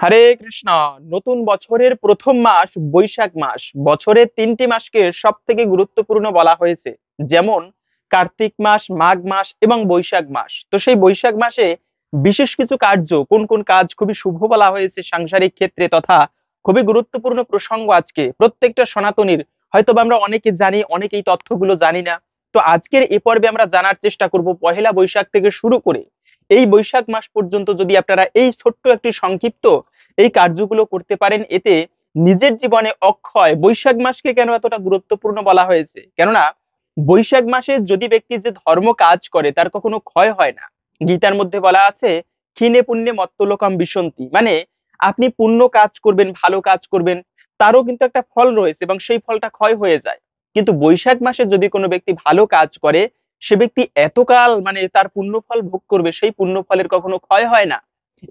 হরে কৃষ্ণ। নতুন বছরের প্রথম মাস বৈশাখ মাস। বছরের 3টি মাসকে সব থেকে গুরুত্বপূর্ণ বলা হয়েছে, যেমন কার্তিক মাস, মাঘ মাস এবং বৈশাখ মাস। তো সেই বৈশাখ মাসে বিশেষ কিছু কার্য, কোন কোন কাজ খুবই শুভ বলা হয়েছে সাংসারিক ক্ষেত্রে, তথা খুবই গুরুত্বপূর্ণ প্রসঙ্গ আজকে প্রত্যেকটা সনাতনীর। হয়তো আমরা অনেকে জানি, অনেকেই তথ্যগুলো জানি না। তো আজকের এ পর্বে আমরা জানার চেষ্টা করব পহেলা বৈশাখ থেকে শুরু করে এই বৈশাখ মাস পর্যন্ত যদি আপনারা এই ছোট্ট একটি সংক্ষিপ্ত এই কার্যগুলো করতে পারেন, এতে নিজের জীবনে অক্ষয়। বৈশাখ মাসকে কেন এতটা গুরুত্বপূর্ণ বলা হয়েছে? কেননা বৈশাখ মাসে যদি ব্যক্তি যে ধর্ম কাজ করে তার কখনো ক্ষয় হয় না। গীতার মধ্যে বলা আছে, ক্ষীণে পুণ্যে মত্তলোকম বিশন্তি, মানে আপনি পুণ্য কাজ করবেন, ভালো কাজ করবেন, তারও কিন্তু একটা ফল রয়েছে এবং সেই ফলটা ক্ষয় হয়ে যায়। কিন্তু বৈশাখ মাসে যদি কোনো ব্যক্তি ভালো কাজ করে, সে ব্যক্তি এতকাল তার পুণ্য ফল ভোগ করবে, সেই পুণ্য ফলের কখনো ক্ষয় হয় না।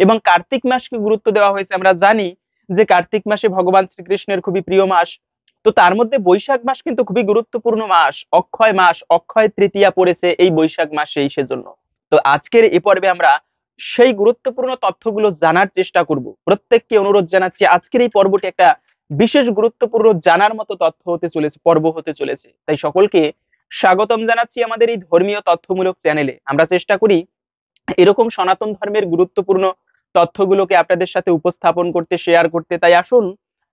এবং কার্তিক মাসকে গুরুত্ব দেওয়া হয়েছে। আমরা জানি যে কার্তিক মাসে ভগবান শ্রীকৃষ্ণের খুবই প্রিয় মাস। তো তার মধ্যে বৈশাখ মাস কিন্তু খুবই গুরুত্বপূর্ণ মাস, অক্ষয় মাস, অক্ষয় তৃতীয়া পড়েছে এই বৈশাখ মাসেই, সেজন্য। তো আজকের এই পর্বে আমরা সেই গুরুত্বপূর্ণ তথ্যগুলো জানার চেষ্টা করব। প্রত্যেককে অনুরোধ জানাচ্ছি, আজকের এই পর্বটি একটা বিশেষ গুরুত্বপূর্ণ জানার মতো তথ্য হতে চলেছে, পর্ব হতে চলেছে। তাই সকলকে স্বাগতম জানাচ্ছি আমাদের এই ধর্মীয় তথ্যমূলক চ্যানেলে। আমরা চেষ্টা করি এরকম সনাতন ধর্মের গুরুত্বপূর্ণ তথ্যগুলোকে আপনাদের সাথে উপস্থাপন করতে, শেয়ার করতে। তাই আসুন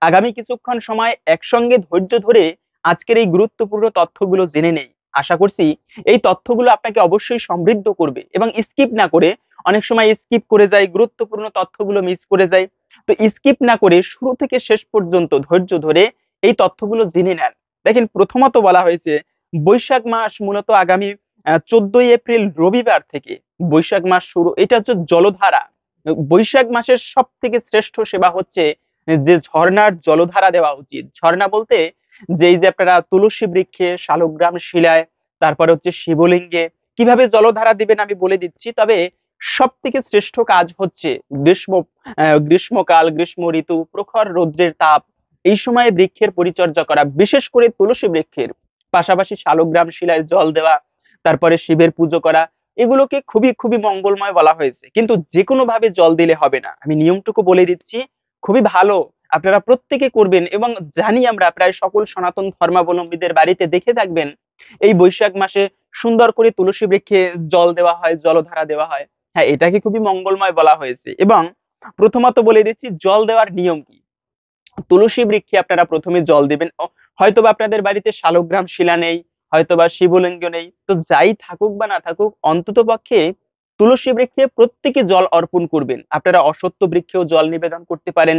আগামী কিছুক্ষণ সময় একসঙ্গে ধৈর্য ধরে আজকের এই গুরুত্বপূর্ণ তথ্যগুলো জেনে নেই। আশা করছি এই তথ্যগুলো আপনাকে অবশ্যই সমৃদ্ধ করবে। এবং স্কিপ না করে, অনেক সময় স্কিপ করে যায়, গুরুত্বপূর্ণ তথ্যগুলো মিস করে যায়। তো স্কিপ না করে শুরু থেকে শেষ পর্যন্ত ধৈর্য ধরে এই তথ্যগুলো জেনে নেন। দেখেন, প্রথমত বলা হয়েছে বৈশাখ মাস মূলত আগামী 14ই এপ্রিল রবিবার থেকে বৈশাখ মাস শুরু। এটা হচ্ছে জলধারা। বৈশাখ মাসের সব থেকে শ্রেষ্ঠ সেবা হচ্ছে যে ঝর্ণার জলধারা দেওয়া উচিত। ঝর্ণা বলতে যে এই যে আপনারা তুলসী বৃক্ষে, শালগ্রাম শিলায়, তারপরে হচ্ছে শিবলিঙ্গে কিভাবে জলধারা দিবেন আমি বলে দিচ্ছি। তবে সব থেকে শ্রেষ্ঠ কাজ হচ্ছে গ্রীষ্মকাল, গ্রীষ্ম ঋতু, প্রখর রৌদ্রের তাপ, এই সময়ে বৃক্ষের পরিচর্যা করা, বিশেষ করে তুলসী বৃক্ষের, পাশাপাশি শালগ্রাম শিলায় জল দেওয়া, তারপরে শিবের পুজো করা, এগুলোকে খুবই খুবই মঙ্গলময় বলা হয়েছে। কিন্তু যে কোনো ভাবে জল দিলে হবে না, আমি নিয়মটুকু বলে দিচ্ছি। খুবই ভালো, আপনারা প্রত্যেকে করবেন। এবং জানি আমরা প্রায় সকল সনাতন ধর্মাবলম্বীদের বাড়িতে দেখে থাকবেন এই বৈশাখ মাসে সুন্দর করে তুলসী বৃক্ষে জল দেওয়া হয়, জলধারা দেওয়া হয়। হ্যাঁ, এটাকে খুবই মঙ্গলময় বলা হয়েছে। এবং প্রথমত বলে দিচ্ছি জল দেওয়ার নিয়ম কি। তুলসী বৃক্ষে আপনারা প্রথমে জল দিবেন। হয়তোবা আপনাদের বাড়িতে শালগ্রাম শিলা নেই, হয়তোবা শিবলিঙ্গ নেই, তো যাই থাকুক বা না থাকুক, অন্তত পক্ষে তুলসী বৃক্ষে প্রত্যেকে জল অর্পণ করবেন। আপনারা অশ্বত্থ বৃক্ষেও জল নিবেদন করতে পারেন,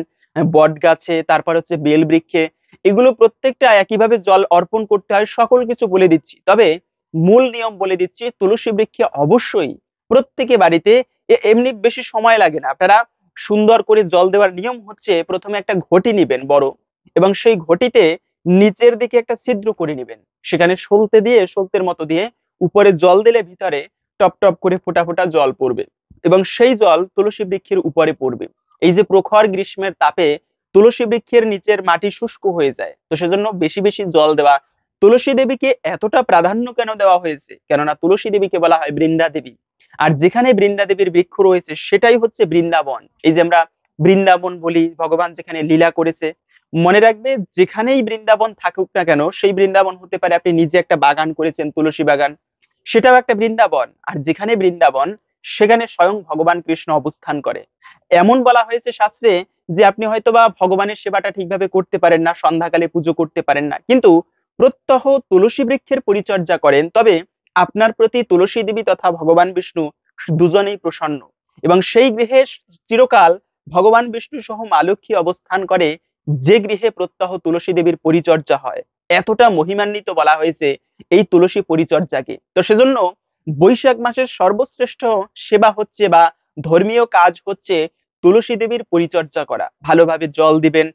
বট গাছে, তারপর হচ্ছে বেল বৃক্ষে, এগুলো প্রত্যেকটা একইভাবে জল অর্পণ করতে হয়। সকল কিছু বলে দিচ্ছি, তবে মূল নিয়ম বলে দিচ্ছি। তুলসী বৃক্ষে অবশ্যই প্রত্যেকে বাড়িতে, এমনি বেশি সময় লাগে না। আপনারা সুন্দর করে জল দেওয়ার নিয়ম হচ্ছে, প্রথমে একটা ঘটি নিবেন বড়, এবং সেই ঘটিতে নিচের দিকে একটা ছিদ্র করে নিবেন। সেখানে সলতে দিয়ে, সলতের মতো দিয়ে উপরে জল দিলে ভিতরে টপ টপ করে ফোঁটা ফোঁটা জল পড়বে, এবং সেই জল তুলসী বৃক্ষের উপরে পড়বে। এই যে প্রখর গ্রীষ্মের তাপে তুলসী বৃক্ষের নিচের মাটি শুষ্ক হয়ে যায়, তো সেজন্য বেশি বেশি জল দেওয়া। তুলসী দেবীকে এতটা প্রাধান্য কেন দেওয়া হয়েছে? কেননা তুলসী দেবীকে বলা হয় বৃন্দা দেবী। আর যেখানে বৃন্দা দেবীর বৃক্ষ রয়েছে সেটাই হচ্ছে বৃন্দাবন। এই যে আমরা বৃন্দাবন বলি, ভগবান যেখানে লীলা করেছে। মনে রাখবে, যেখানেই বৃন্দাবন থাকুক না কেন, সেই বৃন্দাবন হতে পারে আপনি নিজে একটা বাগান করেছেন, তুলসী বাগান, সেটাও একটা বৃন্দাবন। আর যেখানে বৃন্দাবন, সেখানে স্বয়ং ভগবান কৃষ্ণ অবস্থান করে। এমন বলা হয়েছে শাস্ত্রে যে আপনি হয়তোবা ভগবানের সেবাটা ঠিকভাবে করতে পারেন না, সন্ধ্যাকালে পুজো করতে পারেন না, কিন্তু প্রত্যহ তুলসী বৃক্ষের পরিচর্যা করেন, তবে আপনার প্রতি তুলসী দেবী তথা ভগবান বিষ্ণু দুজনেই প্রসন্ন। এবং সেই গৃহে চিরকাল ভগবান বিষ্ণু সহ মা লক্ষ্মী অবস্থান করে, যে গৃহে প্রত্যহ তুলসী দেবীর পরিচর্যা হয়। এতটা মহিমান্বিত বলা হয়েছে এই তুলসী পরিচর্যাকে। তো সেজন্য বৈশাখ মাসের সর্বশ্রেষ্ঠ সেবা হচ্ছে বা ধর্মীয় কাজ হচ্ছে তুলসী দেবীর পরিচর্যা করা। ভালোভাবে জল দিবেন,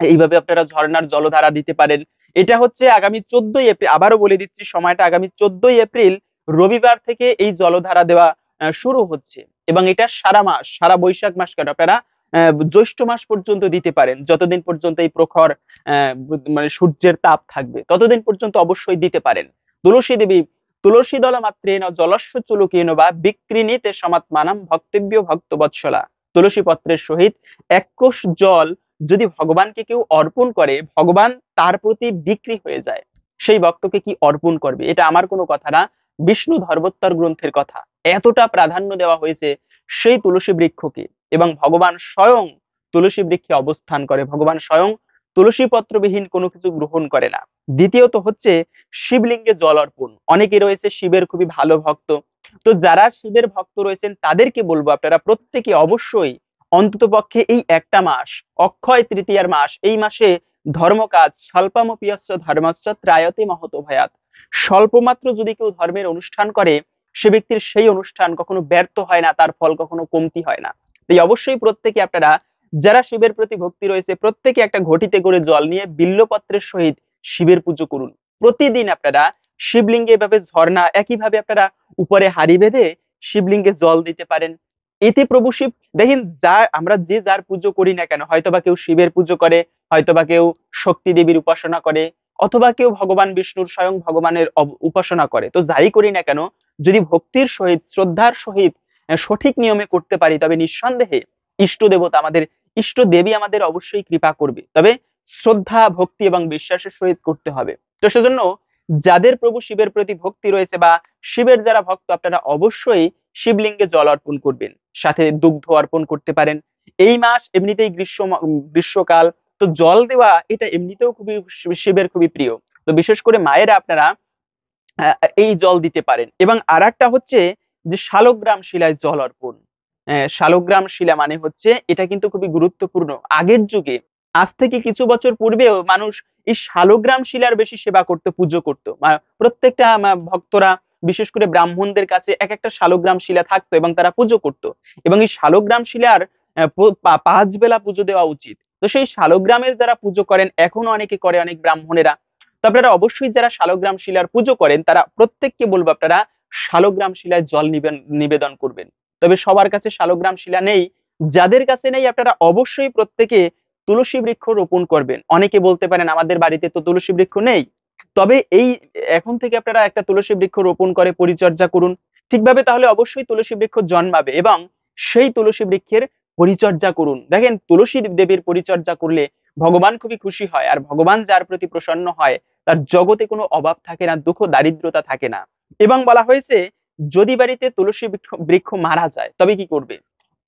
এইভাবে আপনারা ঝর্ণার জলধারা দিতে পারেন। এটা হচ্ছে আগামী 14ই এপ্রিল, আবারও বলে দিচ্ছি সময়টা, আগামী 14ই এপ্রিল রবিবার থেকে এই জলধারা দেওয়া শুরু হচ্ছে। এবং এটা সারা মাস, সারা বৈশাখ মাস কেন, আপনারা জ্যৈষ্ঠ মাস পর্যন্ত দিতে পারেন। যতদিন পর্যন্ত এই প্রখর সূর্যের তাপ থাকবে, ততদিন পর্যন্ত অবশ্যই দিতে পারেন। তুলসী দেবী তুলসী দল মাত্রেন জলস্য চুলুকেন বা বিক্রিণীতে সমাত্মানাম ভক্তব্য ভক্ত বৎসলা। তুলসী পত্রের সহিত এক কোষ জল যদি ভগবানকে কেউ অর্পণ করে, ভগবান তার প্রতি বিক্রি হয়ে যায়। সেই ভক্তকে কি অর্পণ করবে? এটা আমার কোনো কথা না, বিষ্ণু ধর্মোত্তর গ্রন্থের কথা। এতটা প্রাধান্য দেওয়া হয়েছে সেই তুলসী বৃক্ষকে, এবং ভগবান স্বয়ং তুলসী বৃক্ষে অবস্থান করে, ভগবান স্বয়ং তুলসী পত্রবিহীন কোনো কিছু গ্রহণ করে না। দ্বিতীয়ত হচ্ছে শিবলিঙ্গে জল অর্পণ। অনেকে রয়েছে শিবের খুবই ভালো ভক্ত, তো যারা শিবের ভক্ত রয়েছেন তাদেরকে বলবো আপনারা প্রত্যেকে অবশ্যই অন্ততপক্ষে এই একটা মাস, অক্ষয় তৃতীয়ার মাস, এই মাসে ধর্মকাজ স্বল্পমপিয়স্য ধর্মস্য ত্রায়তে মহতো ভয়াৎ, স্বল্পমাত্র যদি কেউ ধর্মের অনুষ্ঠান করে, সে ব্যক্তির সেই অনুষ্ঠান কখনো ব্যর্থ হয় না, তার ফল কখনো কমতি হয় না। তাই অবশ্যই প্রত্যেকে আপনারা যারা শিবের প্রতি ভক্তি রয়েছে, প্রত্যেকে একটা ঘটিতে করে জল নিয়ে বিল্লপত্রের সহিত শিবের পুজো করুন। প্রতিদিন আপনারা শিবলিঙ্গে এভাবে ঝর্ণা, একইভাবে আপনারা উপরে হাড়ি বেঁধে শিবলিঙ্গে জল দিতে পারেন। এতে প্রভু শিব দেখেন, আমরা যে যার পুজো করি না কেন, হয়তোবা কেউ শিবের পুজো করে, হয়তোবা কেউ শক্তি দেবীর উপাসনা করে, অথবা কেউ ভগবান বিষ্ণুর স্বয়ং ভগবানের উপাসনা করে, তো যাই করি না কেন, যদি ভক্তির সহিত শ্রদ্ধার সহিত সঠিক নিয়মে করতে পারি, তবে নিঃসন্দেহে ইষ্ট দেবতা আমাদের, ইষ্ট দেবী আমাদের অবশ্যই কৃপা করবে। তবে শ্রদ্ধা ভক্তি এবং বিশ্বাসের সহিত করতে হবে। তো সেজন্য যাদের প্রভু শিবের প্রতি ভক্তি রয়েছে বা শিবের যারা ভক্ত, আপনারা অবশ্যই শিবলিঙ্গে জল অর্পণ করবেন, সাথে দুগ্ধ অর্পণ করতে পারেন। এই মাস এমনিতেই গ্রীষ্মকাল, তো জল দেওয়া এটা এমনিতেও খুবই শিবের খুবই প্রিয়। তো বিশেষ করে মায়েরা আপনারা এই জল দিতে পারেন। এবং আরেকটা হচ্ছে যে শালগ্রাম শিলায় জল অর্পণ। শালগ্রাম শিলা মানে হচ্ছে, এটা কিন্তু খুবই গুরুত্বপূর্ণ। আগের যুগে, আজ থেকে কিছু বছর পূর্বেও মানুষ এই শালগ্রাম শিলার বেশি সেবা করতে, পুজো করতো। প্রত্যেকটা ভক্তরা, বিশেষ করে ব্রাহ্মণদের কাছে এক একটা শালগ্রাম শিলা থাকতো এবং তারা পুজো করত। এবং এই শালগ্রাম শিলার 5 বেলা পুজো দেওয়া উচিত। তো সেই শালগ্রামের যারা পুজো করেন, এখনো অনেকে করে, অনেক ব্রাহ্মণেরা। তো আপনারা অবশ্যই যারা শালগ্রাম শিলার পুজো করেন, তারা প্রত্যেককে বলবো আপনারা শালগ্রাম শিলায় জল নিবেদন করবেন। তবে সবার কাছে শালগ্রাম শিলা নেই, যাদের কাছে নেই আপনারা অবশ্যই প্রত্যেকে তুলসী বৃক্ষ রোপণ করবেন। অনেকে বলতে পারেন আমাদের বাড়িতে তো তুলসী বৃক্ষ নেই, তবে এই এখন থেকে আপনারা একটা তুলসী বৃক্ষ রোপণ করে পরিচর্যা করুন ঠিকভাবে, তাহলে অবশ্যই তুলসী বৃক্ষ জন্মাবে। এবং সেই তুলসী বৃক্ষের পরিচর্যা করুন। দেখেন, তুলসী দেবীর পরিচর্যা করলে ভগবান খুবই খুশি হয়, আর ভগবান যার প্রতি প্রসন্ন হয়, তার জগতে কোনো অভাব থাকে না, দুঃখ দারিদ্রতা থাকে না। এবং বলা হয়েছে, যদি বাড়িতে তুলসী বৃক্ষ মারা যায় তবে কি করবে?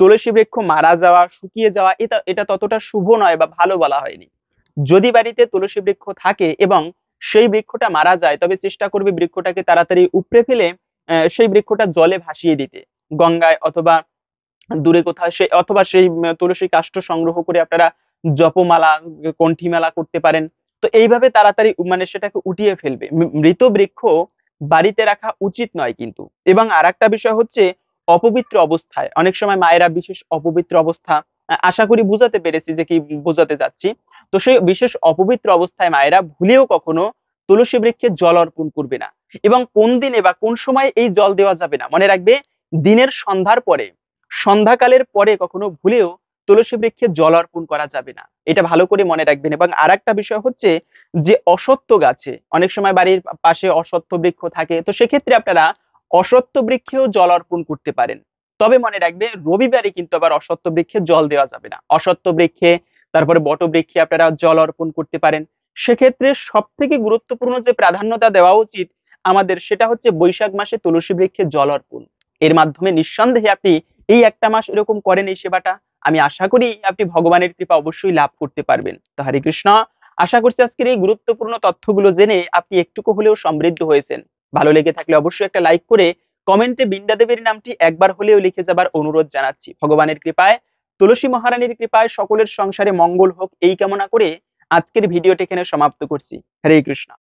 তুলসী বৃক্ষ মারা যাওয়া, শুকিয়ে যাওয়া, এটা এটা ততটা শুভ নয় বা ভালো বলা হয়নি। যদি বাড়িতে তুলসী বৃক্ষ থাকে এবং সেই বৃক্ষটা মারা যায়, তবে চেষ্টা করবে বৃক্ষটাকে তাড়াতাড়ি উপড়ে ফেলে সেই বৃক্ষটা জলে ভাসিয়ে দিতে, গঙ্গায় অথবা দূরে কোথাও, অথবা সেই তুলসী কাষ্ঠ সংগ্রহ করে আপনারা জপমালা, কণ্ঠিমালা করতে পারেন। তো এইভাবে তাড়াতাড়ি সেটাকে উঠিয়ে ফেলবে। মৃত বৃক্ষ বাড়িতে রাখা উচিত নয় কিন্তু। এবং আরেকটা বিষয় হচ্ছে, অপবিত্র অবস্থায় অনেক সময় মায়েরা বিশেষ অপবিত্র অবস্থা, আশা করি বুঝাতে পেরেছি যে কি বোঝাতে যাচ্ছি। তো সেই বিশেষ অপবিত্র অবস্থায় মায়েরা ভুলেও কখনো তুলসী বৃক্ষে জল অর্পণ করবে না। এবং কোন দিনে বা কোন সময় এই জল দেওয়া যাবে না, মনে রাখবে, দিনের সন্ধ্যার পরে, সন্ধ্যাকালের পরে কখনো ভুলেও তুলসী বৃক্ষে জল অর্পণ করা যাবে না। এটা ভালো করে মনে রাখবেন। এবং আরেকটা বিষয় হচ্ছে যে অশ্বত্থ গাছে, অনেক সময় বাড়ির পাশে অশ্বত্থ বৃক্ষ থাকে, তো সেক্ষেত্রে আপনারা অশ্বত্থ বৃক্ষেও জল অর্পণ করতে পারেন। তবে মনে রাখবে, রবিবারে কিন্তু আবার অশ্বত্থ বৃক্ষে জল দেওয়া যাবে না। অশ্বত্থ বৃক্ষে, তারপরে বট বৃক্ষে আপনারা জল অর্পণ করতে পারেন। সেক্ষেত্রে সব থেকে গুরুত্বপূর্ণ যে প্রাধান্যতা দেওয়া উচিত আমাদের, সেটা হচ্ছে বৈশাখ মাসে তুলসী বৃক্ষে জল অর্পণ। এর মাধ্যমে নিঃসন্দেহে আপনি এই একটা মাস এরকম করেন এই সেবাটা, আমি আশা করি আপনি ভগবানের কৃপা অবশ্যই লাভ করতে পারবেন। তো হরে কৃষ্ণ। আশা করছি আজকের এই গুরুত্বপূর্ণ তথ্যগুলো জেনে আপনি একটুকু হলেও সমৃদ্ধ হয়েছেন। ভালো লেগে থাকলে অবশ্যই একটা লাইক করে কমেন্টে বিন্দ্যা দেবীর নামটি একবার হলেও লিখে যাবার অনুরোধ জানাচ্ছি। ভগবানের কৃপায়, তুলসী মহারানীর কৃপায় সকলের সংসারে মঙ্গল হোক, এই কামনা করে আজকের ভিডিওটি এখানে সমাপ্ত করছি। হরে কৃষ্ণ।